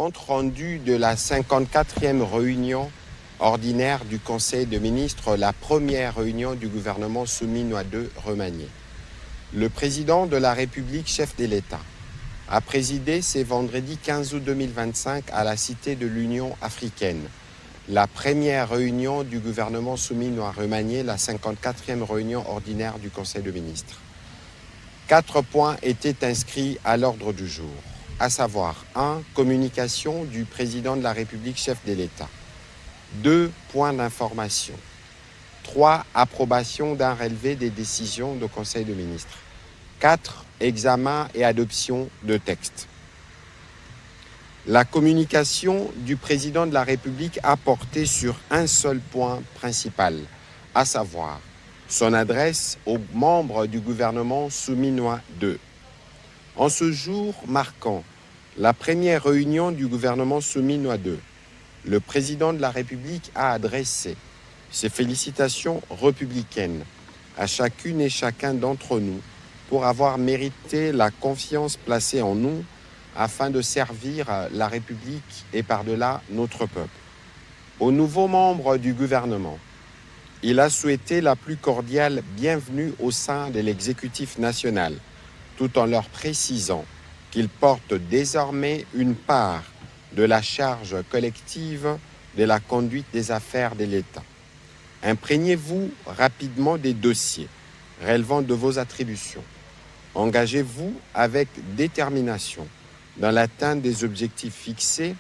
Compte rendu de la 54e réunion ordinaire du Conseil des ministres, la première réunion du gouvernement souminois II remanié. Le président de la République, chef de l'État, a présidé ce vendredi 15 août 2025 à la Cité de l'Union africaine, la première réunion du gouvernement souminois remanié, la 54e réunion ordinaire du Conseil des ministres. 4 points étaient inscrits à l'ordre du jour, à savoir 1. Communication du président de la République, chef de l'État. 2. Points d'information. 3. Approbation d'un relevé des décisions du Conseil des ministres. 4. Examen et adoption de textes. La communication du président de la République a porté sur un seul point principal, à savoir son adresse aux membres du gouvernement souminois II. En ce jour marquant la première réunion du gouvernement souminois II, le président de la République a adressé ses félicitations républicaines à chacune et chacun d'entre nous pour avoir mérité la confiance placée en nous afin de servir la République et par-delà notre peuple. Aux nouveaux membres du gouvernement, il a souhaité la plus cordiale bienvenue au sein de l'exécutif national, tout en leur précisant qu'ils portent désormais une part de la charge collective de la conduite des affaires de l'État. Imprégnez-vous rapidement des dossiers relevant de vos attributions. Engagez-vous avec détermination dans l'atteinte des objectifs fixés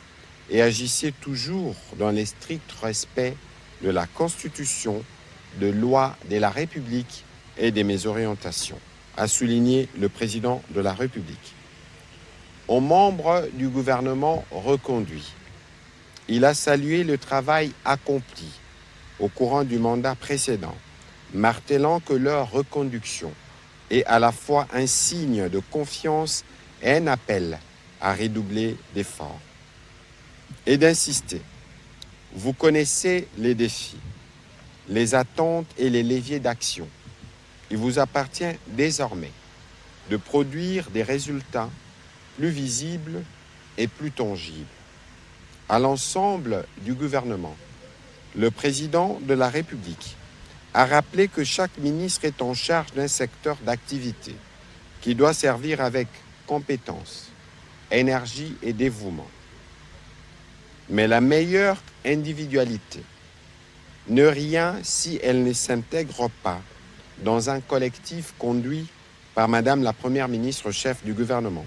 et agissez toujours dans le strict respect de la Constitution, de loi de la République et de mes orientations, a souligné le président de la République. Aux membres du gouvernement reconduit, il a salué le travail accompli au courant du mandat précédent, martelant que leur reconduction est à la fois un signe de confiance et un appel à redoubler d'efforts. Et d'insister, vous connaissez les défis, les attentes et les leviers d'action. Il vous appartient désormais de produire des résultats plus visibles et plus tangibles. À l'ensemble du gouvernement, le président de la République a rappelé que chaque ministre est en charge d'un secteur d'activité qui doit servir avec compétence, énergie et dévouement. Mais la meilleure individualité ne rien si elle ne s'intègre pas dans un collectif conduit par Madame la Première ministre chef du gouvernement.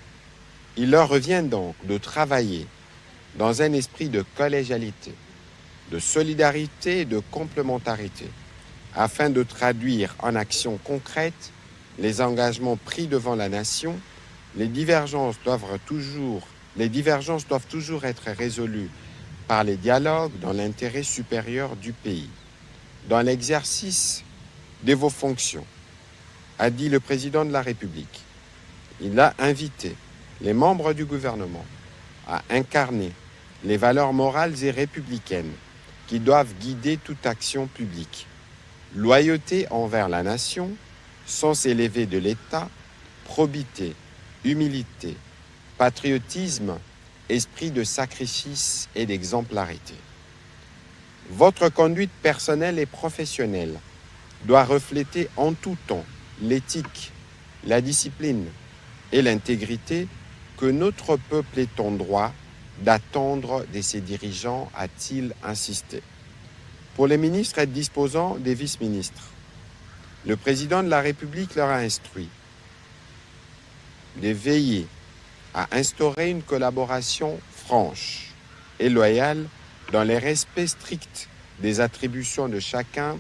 Il leur revient donc de travailler dans un esprit de collégialité, de solidarité et de complémentarité, afin de traduire en actions concrètes les engagements pris devant la nation. Les divergences doivent toujours être résolues par les dialogues dans l'intérêt supérieur du pays. Dans l'exercice de vos fonctions, a dit le président de la République, il a invité les membres du gouvernement à incarner les valeurs morales et républicaines qui doivent guider toute action publique. Loyauté envers la nation, sens élevé de l'État, probité, humilité, patriotisme, esprit de sacrifice et d'exemplarité. Votre conduite personnelle et professionnelle doit refléter en tout temps l'éthique, la discipline et l'intégrité que notre peuple est en droit d'attendre de ses dirigeants, a-t-il insisté. Pour les ministres et disposants des vice-ministres, le président de la République leur a instruit de veiller à instaurer une collaboration franche et loyale dans le respect strict des attributions de chacun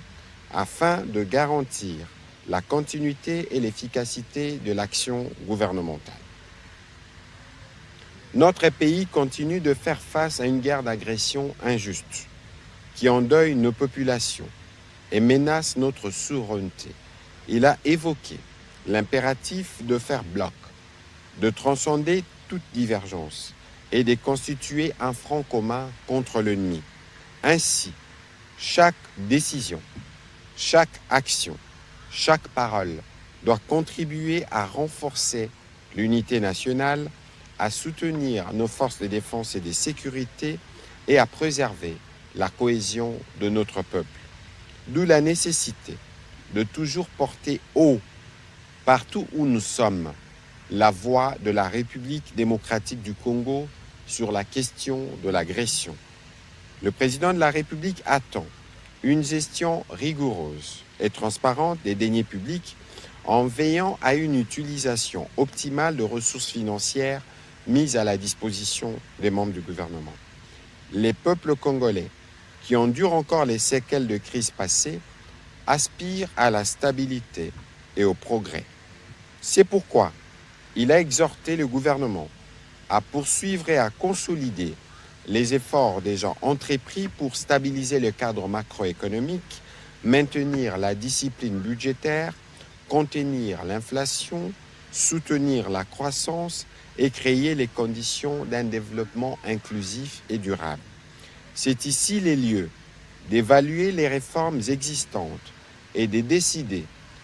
afin de garantir la continuité et l'efficacité de l'action gouvernementale. Notre pays continue de faire face à une guerre d'agression injuste qui endeuille nos populations et menace notre souveraineté. Il a évoqué l'impératif de faire bloc, de transcender toute divergence et de constituer un front commun contre l'ennemi. Ainsi, chaque décision, chaque action, chaque parole doit contribuer à renforcer l'unité nationale à soutenir nos forces de défense et de sécurité et à préserver la cohésion de notre peuple. D'où la nécessité de toujours porter haut, partout où nous sommes, la voix de la République démocratique du Congo sur la question de l'agression. Le président de la République attend une gestion rigoureuse et transparente des deniers publics en veillant à une utilisation optimale de ressources financières mises à la disposition des membres du gouvernement. Les peuples congolais, qui endurent encore les séquelles de crises passées, aspirent à la stabilité et au progrès. C'est pourquoi il a exhorté le gouvernement à poursuivre et à consolider les efforts déjà entrepris pour stabiliser le cadre macroéconomique, maintenir la discipline budgétaire, contenir l'inflation, soutenir la croissance et créer les conditions d'un développement inclusif et durable. C'est ici les lieux d'évaluer les réformes existantes et de décider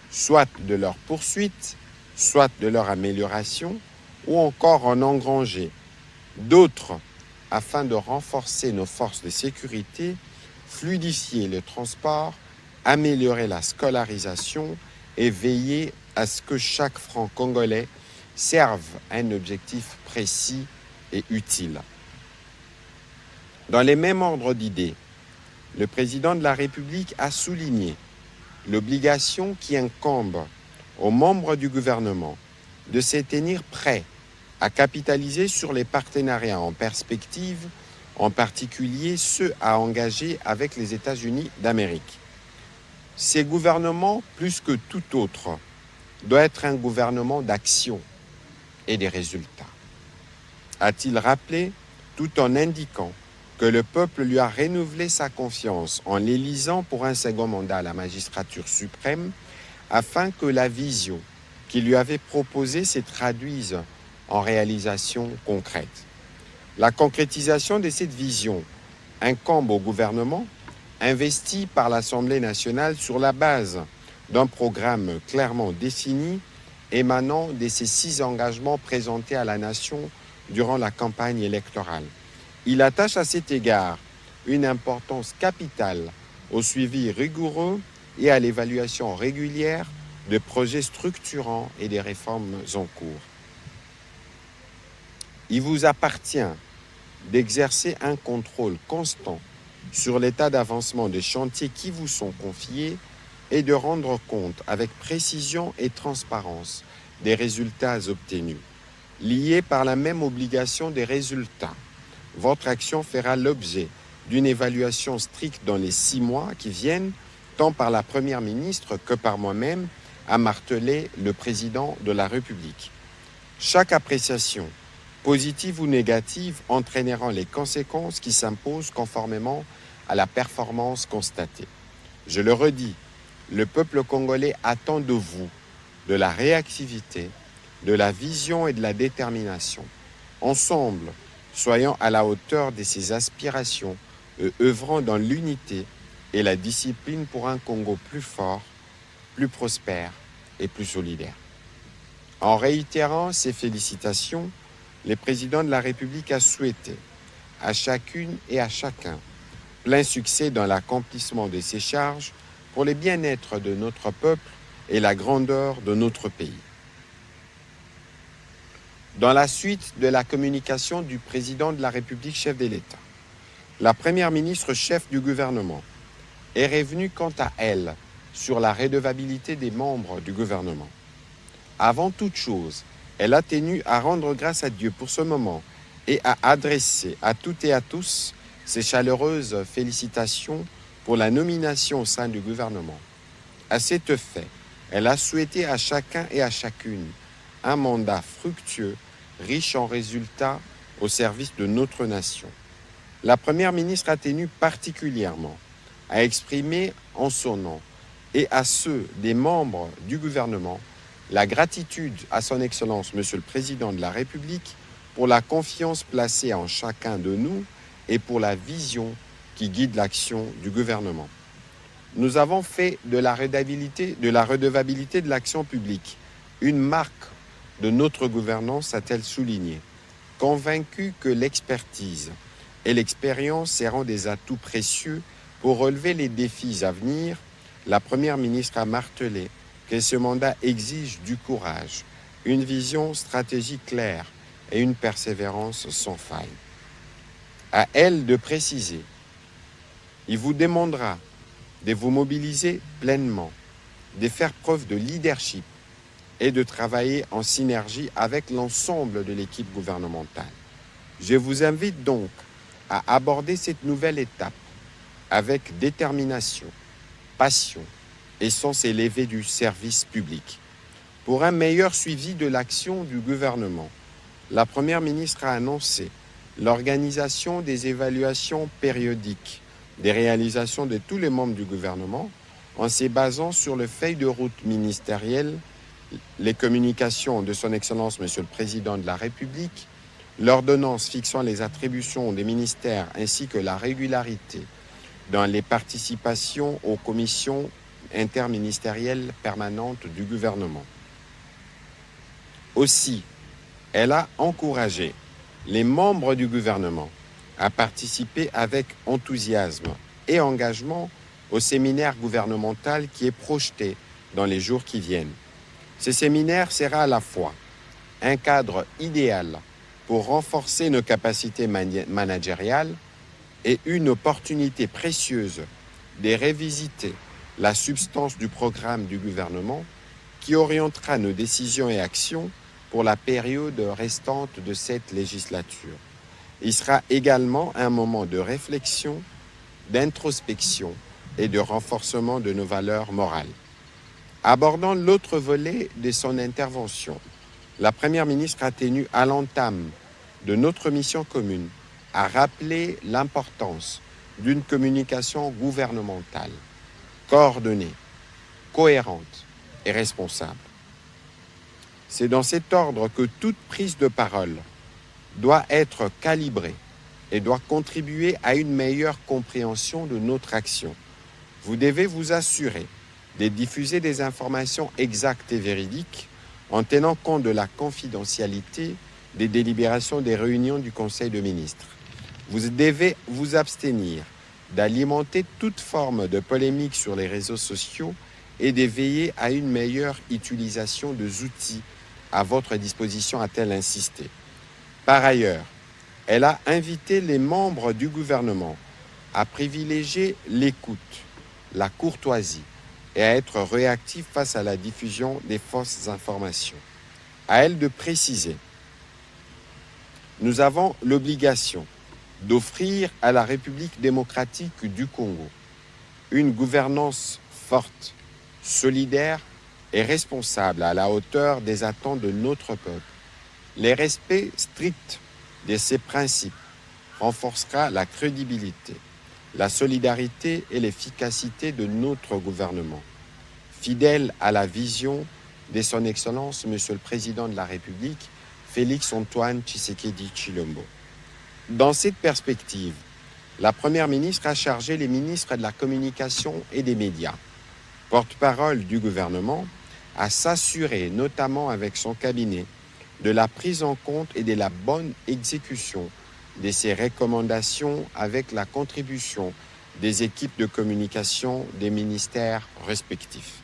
soit de leur poursuite, soit de leur amélioration, ou encore en engranger d'autres afin de renforcer nos forces de sécurité, fluidifier le transport, améliorer la scolarisation et veiller à ce que chaque franc congolais serve un objectif précis et utile. Dans les mêmes ordres d'idées, le président de la République a souligné l'obligation qui incombe aux membres du gouvernement de se tenir prêts à capitaliser sur les partenariats en perspective, en particulier ceux à engager avec les États-Unis d'Amérique. Ces gouvernements, plus que tout autre, doit être un gouvernement d'action et des résultats. A-t-il rappelé, tout en indiquant que le peuple lui a renouvelé sa confiance en l'élisant pour un second mandat à la magistrature suprême, afin que la vision qu'il lui avait proposée se traduise en réalisation concrète. La concrétisation de cette vision incombe au gouvernement, investi par l'Assemblée nationale sur la base d'un programme clairement défini, émanant de ces 6 engagements présentés à la nation durant la campagne électorale. Il attache à cet égard une importance capitale au suivi rigoureux et à l'évaluation régulière de projets structurants et des réformes en cours. Il vous appartient d'exercer un contrôle constant sur l'état d'avancement des chantiers qui vous sont confiés et de rendre compte avec précision et transparence des résultats obtenus. Liés par la même obligation des résultats, votre action fera l'objet d'une évaluation stricte dans les 6 mois qui viennent, tant par la Première ministre que par moi-même, a martelé le président de la République. Chaque appréciation, positive ou négative, entraînera les conséquences qui s'imposent conformément à la performance constatée. Je le redis, le peuple congolais attend de vous de la réactivité, de la vision et de la détermination. Ensemble, soyons à la hauteur de ses aspirations et œuvrant dans l'unité et la discipline pour un Congo plus fort, plus prospère et plus solidaire. En réitérant ces félicitations, le président de la République a souhaité à chacune et à chacun plein succès dans l'accomplissement de ses charges pour le bien-être de notre peuple et la grandeur de notre pays. Dans la suite de la communication du président de la République, chef de l'État, la première ministre chef du gouvernement est revenue quant à elle sur la redevabilité des membres du gouvernement. Avant toute chose, elle a tenu à rendre grâce à Dieu pour ce moment et à adresser à toutes et à tous ses chaleureuses félicitations pour la nomination au sein du gouvernement. À cet effet, elle a souhaité à chacun et à chacune un mandat fructueux, riche en résultats au service de notre nation. La Première ministre a tenu particulièrement à exprimer en son nom et à ceux des membres du gouvernement la gratitude à son Excellence, Monsieur le Président de la République, pour la confiance placée en chacun de nous et pour la vision qui guide l'action du gouvernement. Nous avons fait de la redevabilité de l'action publique une marque de notre gouvernance, a-t-elle souligné. Convaincu que l'expertise et l'expérience seront des atouts précieux pour relever les défis à venir, la Première ministre a martelé que ce mandat exige du courage, une vision stratégique claire et une persévérance sans faille. À elle de préciser. Il vous demandera de vous mobiliser pleinement, de faire preuve de leadership et de travailler en synergie avec l'ensemble de l'équipe gouvernementale. Je vous invite donc à aborder cette nouvelle étape avec détermination, passion et sens élevé du service public. Pour un meilleur suivi de l'action du gouvernement, la Première ministre a annoncé l'organisation des évaluations périodiques des réalisations de tous les membres du gouvernement en se basant sur le feuille de route ministérielle, les communications de son Excellence Monsieur le Président de la République, l'ordonnance fixant les attributions des ministères ainsi que la régularité dans les participations aux commissions interministérielles permanentes du gouvernement. Aussi, elle a encouragé les membres du gouvernement à participer avec enthousiasme et engagement au séminaire gouvernemental qui est projeté dans les jours qui viennent. Ce séminaire sera à la fois un cadre idéal pour renforcer nos capacités managériales et une opportunité précieuse de révisiter la substance du programme du gouvernement qui orientera nos décisions et actions pour la période restante de cette législature. Il sera également un moment de réflexion, d'introspection et de renforcement de nos valeurs morales. Abordant l'autre volet de son intervention, la Première ministre a tenu à l'entame de notre mission commune à rappeler l'importance d'une communication gouvernementale, coordonnée, cohérente et responsable. C'est dans cet ordre que toute prise de parole doit être calibrée et doit contribuer à une meilleure compréhension de notre action. Vous devez vous assurer de diffuser des informations exactes et véridiques en tenant compte de la confidentialité des délibérations des réunions du Conseil de ministres. Vous devez vous abstenir d'alimenter toute forme de polémique sur les réseaux sociaux et de veiller à une meilleure utilisation des outils à votre disposition, a-t-elle insisté. Par ailleurs, elle a invité les membres du gouvernement à privilégier l'écoute, la courtoisie et à être réactifs face à la diffusion des fausses informations. À elle de préciser. Nous avons l'obligation d'offrir à la République démocratique du Congo une gouvernance forte, solidaire et responsable à la hauteur des attentes de notre peuple. Le respect strict de ces principes renforcera la crédibilité, la solidarité et l'efficacité de notre gouvernement. Fidèle à la vision de son Excellence, Monsieur le Président de la République, Félix-Antoine Tshisekedi Tshilombo. Dans cette perspective, la Première ministre a chargé les ministres de la Communication et des Médias, porte-parole du gouvernement, à s'assurer, notamment avec son cabinet, de la prise en compte et de la bonne exécution de ces recommandations avec la contribution des équipes de communication des ministères respectifs.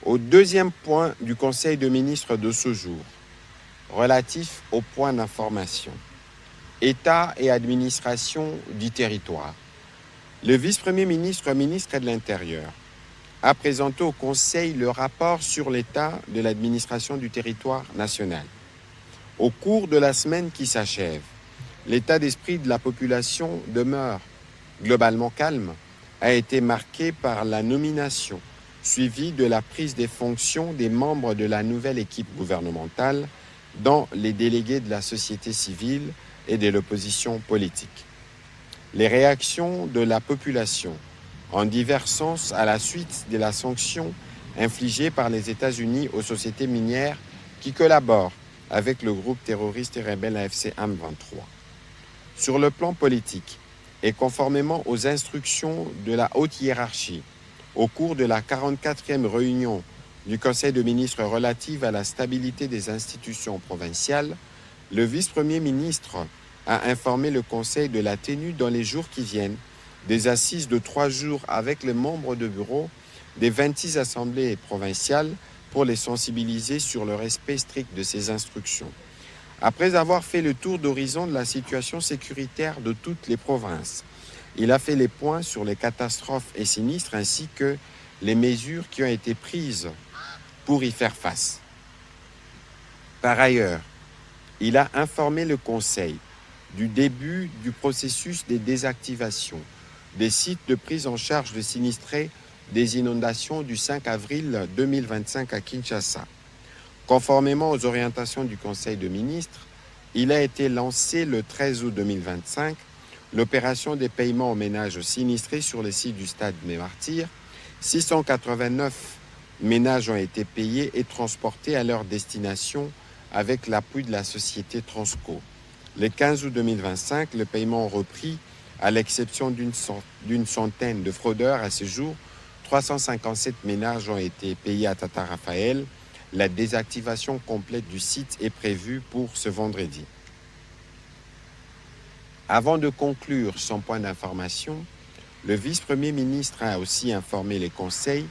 Au deuxième point du Conseil de ministres de ce jour, relatif au point d'information, État et administration du territoire, le vice-premier ministre, ministre de l'Intérieur, a présenté au Conseil le rapport sur l'état de l'administration du territoire national. Au cours de la semaine qui s'achève, l'état d'esprit de la population demeure globalement calme, a été marqué par la nomination suivie de la prise des fonctions des membres de la nouvelle équipe gouvernementale, dont les délégués de la société civile et de l'opposition politique. Les réactions de la population en divers sens à la suite de la sanction infligée par les États-Unis aux sociétés minières qui collaborent avec le groupe terroriste et rebelle AFC M23. Sur le plan politique, et conformément aux instructions de la haute hiérarchie, au cours de la 44e réunion du Conseil de ministres relative à la stabilité des institutions provinciales, le vice-premier ministre a informé le Conseil de la tenue dans les jours qui viennent des assises de 3 jours avec les membres de bureau des 26 assemblées provinciales pour les sensibiliser sur le respect strict de ces instructions. Après avoir fait le tour d'horizon de la situation sécuritaire de toutes les provinces, il a fait les points sur les catastrophes et sinistres ainsi que les mesures qui ont été prises pour y faire face. Par ailleurs, il a informé le Conseil du début du processus de désactivation des sites de prise en charge de sinistrés des inondations du 5 avril 2025 à Kinshasa. Conformément aux orientations du Conseil de ministres, il a été lancé le 13 août 2025 l'opération des paiements aux ménages sinistrés sur les sites du stade des Martyrs. 689 ménages ont été payés et transportés à leur destination avec l'appui de la société Transco. Le 15 août 2025, le paiement repris, à l'exception d'une centaine de fraudeurs à ce jour. 357 ménages ont été payés à Tata Raphaël. La désactivation complète du site est prévue pour ce vendredi. Avant de conclure son point d'information, le vice-premier ministre a aussi informé les conseils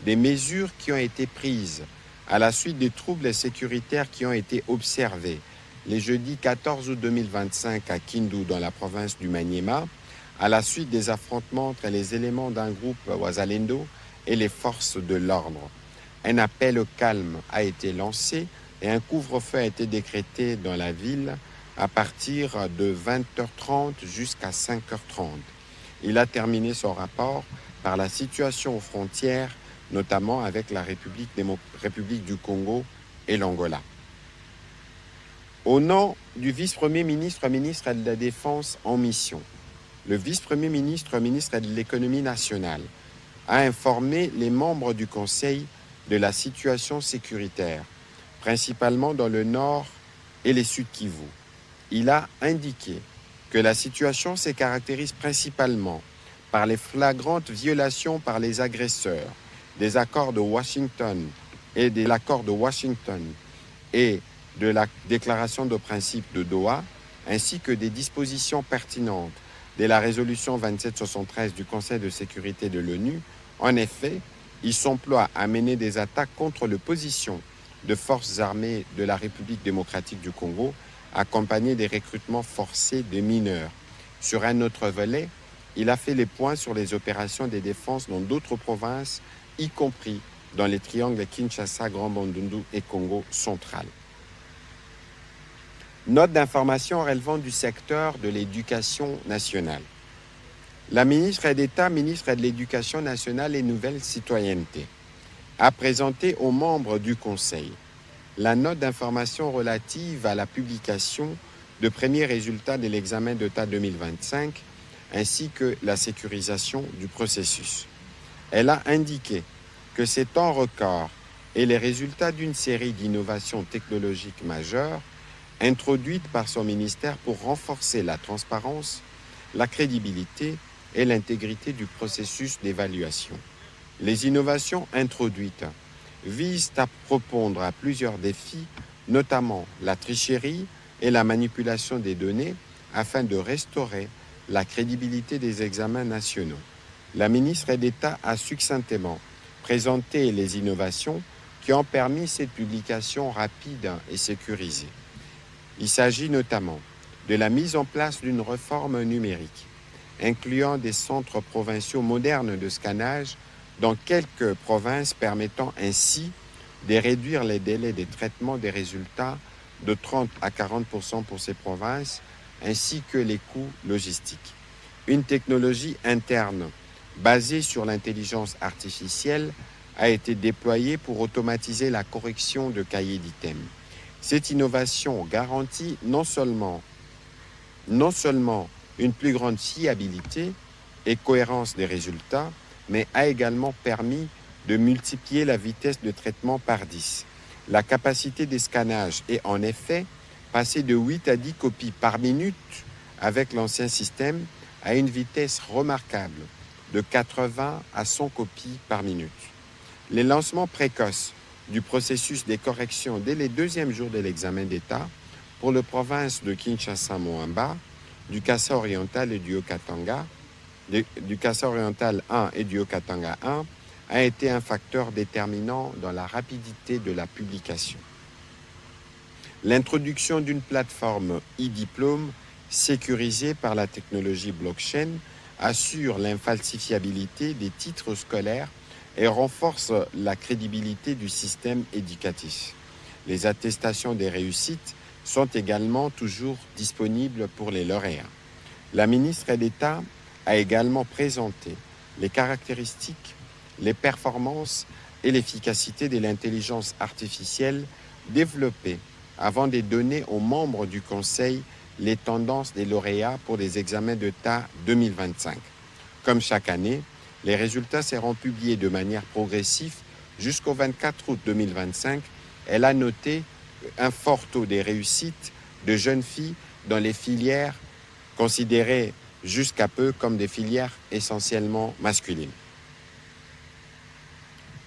des mesures qui ont été prises à la suite des troubles sécuritaires qui ont été observés les jeudis 14 août 2025 à Kindu dans la province du Maniema, à la suite des affrontements entre les éléments d'un groupe Wazalendo et les forces de l'ordre. Un appel au calme a été lancé et un couvre-feu a été décrété dans la ville à partir de 20h30 jusqu'à 5h30. Il a terminé son rapport par la situation aux frontières, notamment avec la République du Congo et l'Angola. Au nom du vice-premier ministre, ministre de la Défense en mission, le vice-premier ministre, ministre de l'Économie nationale, a informé les membres du Conseil de la situation sécuritaire, principalement dans le Nord et les Sud Kivu. Il a indiqué que la situation se caractérise principalement par les flagrantes violations par les agresseurs des accords de Washington et de l'accord de Washington et de la déclaration de principe de Doha, ainsi que des dispositions pertinentes de la résolution 2773 du Conseil de sécurité de l'ONU. En effet, il s'emploie à mener des attaques contre les positions de forces armées de la République démocratique du Congo, accompagnées des recrutements forcés de mineurs. Sur un autre volet, il a fait les points sur les opérations de défense dans d'autres provinces, y compris dans les triangles Kinshasa, Grand Bandundu et Congo central. Note d'information relevant du secteur de l'éducation nationale. La ministre d'État, ministre de l'Éducation nationale et Nouvelle Citoyenneté, a présenté aux membres du Conseil la note d'information relative à la publication de premiers résultats de l'examen d'État 2025 ainsi que la sécurisation du processus. Elle a indiqué que ces temps records et les résultats d'une série d'innovations technologiques majeures introduites par son ministère pour renforcer la transparence, la crédibilité et l'intégrité du processus d'évaluation. Les innovations introduites visent à répondre à plusieurs défis, notamment la tricherie et la manipulation des données, afin de restaurer la crédibilité des examens nationaux. La ministre d'État a succinctement présenté les innovations qui ont permis cette publication rapide et sécurisée. Il s'agit notamment de la mise en place d'une réforme numérique, incluant des centres provinciaux modernes de scannage dans quelques provinces, permettant ainsi de réduire les délais de traitement des résultats de 30 à 40% pour ces provinces, ainsi que les coûts logistiques. Une technologie interne basée sur l'intelligence artificielle a été déployée pour automatiser la correction de cahiers d'items. Cette innovation garantit non seulement une plus grande fiabilité et cohérence des résultats, mais a également permis de multiplier la vitesse de traitement par 10. La capacité des scannages est en effet passée de 8 à 10 copies par minute avec l'ancien système à une vitesse remarquable de 80 à 100 copies par minute. les lancements précoces du processus des corrections dès les deuxièmes jours de l'examen d'État pour les provinces de Kinshasa-Moamba, du Kassa oriental et du Haut-Katanga, du Kassa oriental 1 et du Haut-Katanga 1, a été un facteur déterminant dans la rapidité de la publication. L'introduction d'une plateforme e-diplôme sécurisée par la technologie blockchain assure l'infalsifiabilité des titres scolaires et renforce la crédibilité du système éducatif. Les attestations des réussites sont également toujours disponibles pour les lauréats. La ministre d'État a également présenté les caractéristiques, les performances et l'efficacité de l'intelligence artificielle développée avant de donner aux membres du Conseil les tendances des lauréats pour les examens d'État 2025. Comme chaque année, les résultats seront publiés de manière progressive jusqu'au 24 août 2025. Elle a noté un fort taux de réussite de jeunes filles dans les filières considérées jusqu'à peu comme des filières essentiellement masculines.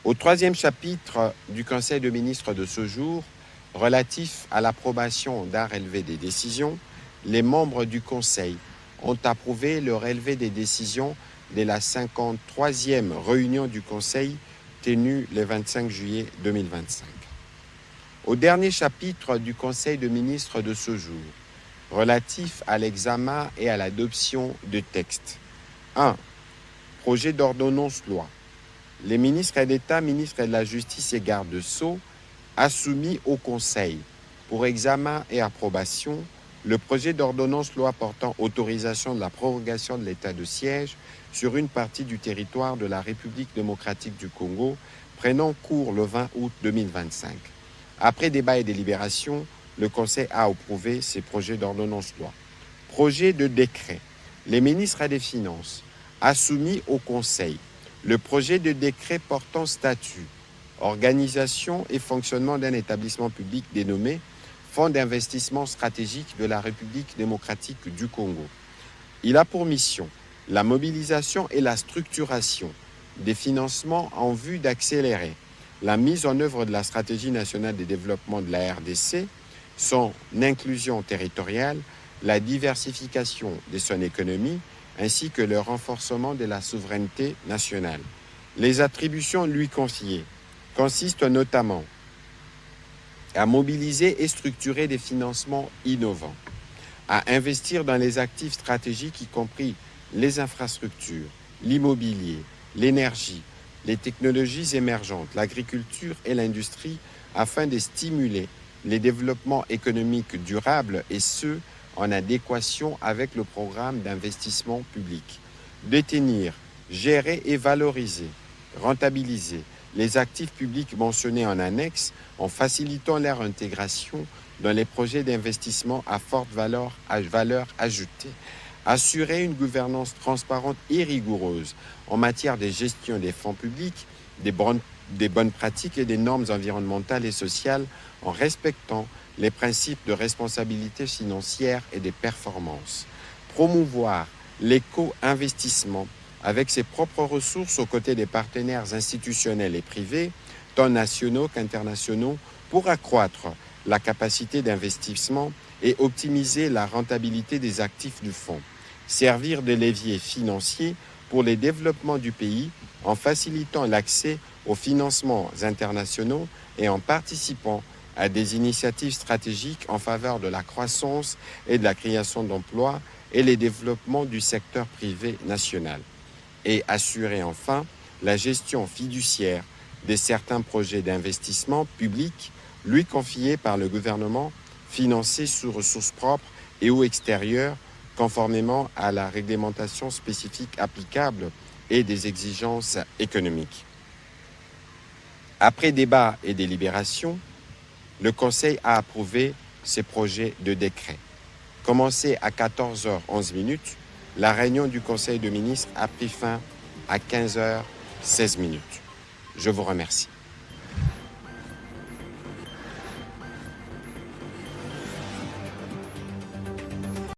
Au troisième chapitre du Conseil de ministres de ce jour, relatif à l'approbation d'un relevé des décisions, les membres du Conseil ont approuvé le relevé des décisions de la 53e réunion du Conseil tenue le 25 juillet 2025. Au dernier chapitre du Conseil de ministres de ce jour, relatif à l'examen et à l'adoption de textes. 1. Projet d'ordonnance-loi. Les ministres d'État, ministres de la Justice et gardes-sceaux a soumis au Conseil pour examen et approbation le projet d'ordonnance-loi portant autorisation de la prorogation de l'état de siège sur une partie du territoire de la République démocratique du Congo, prenant cours le 20 août 2025. Après débat et délibération, le Conseil a approuvé ces projets d'ordonnance-loi. Projet de décret. Les ministres des Finances a soumis au Conseil le projet de décret portant statut, organisation et fonctionnement d'un établissement public dénommé Fonds d'investissement stratégique de la République démocratique du Congo. Il a pour mission la mobilisation et la structuration des financements en vue d'accélérer la mise en œuvre de la stratégie nationale de développement de la RDC, son inclusion territoriale, la diversification de son économie, ainsi que le renforcement de la souveraineté nationale. Les attributions lui confiées consistent notamment à mobiliser et structurer des financements innovants, à investir dans les actifs stratégiques, y compris les infrastructures, l'immobilier, l'énergie, les technologies émergentes, l'agriculture et l'industrie, afin de stimuler les développements économiques durables et ceux en adéquation avec le programme d'investissement public. Détenir, gérer et valoriser, rentabiliser les actifs publics mentionnés en annexe en facilitant leur intégration dans les projets d'investissement à forte valeur ajoutée. Assurer une gouvernance transparente et rigoureuse en matière de gestion des fonds publics, des bonnes pratiques et des normes environnementales et sociales en respectant les principes de responsabilité financière et de performance. Promouvoir l'éco-investissement avec ses propres ressources aux côtés des partenaires institutionnels et privés, tant nationaux qu'internationaux, pour accroître la capacité d'investissement et optimiser la rentabilité des actifs du fonds. Servir de levier financier pour les développements du pays en facilitant l'accès aux financements internationaux et en participant à des initiatives stratégiques en faveur de la croissance et de la création d'emplois et les développements du secteur privé national. Et assurer enfin la gestion fiduciaire de certains projets d'investissement publics lui confiés par le gouvernement, financés sous ressources propres et ou extérieures, conformément à la réglementation spécifique applicable et des exigences économiques. Après débat et délibération, le Conseil a approuvé ces projets de décret. Commencé à 14h11, la réunion du Conseil de ministres a pris fin à 15h16. Je vous remercie.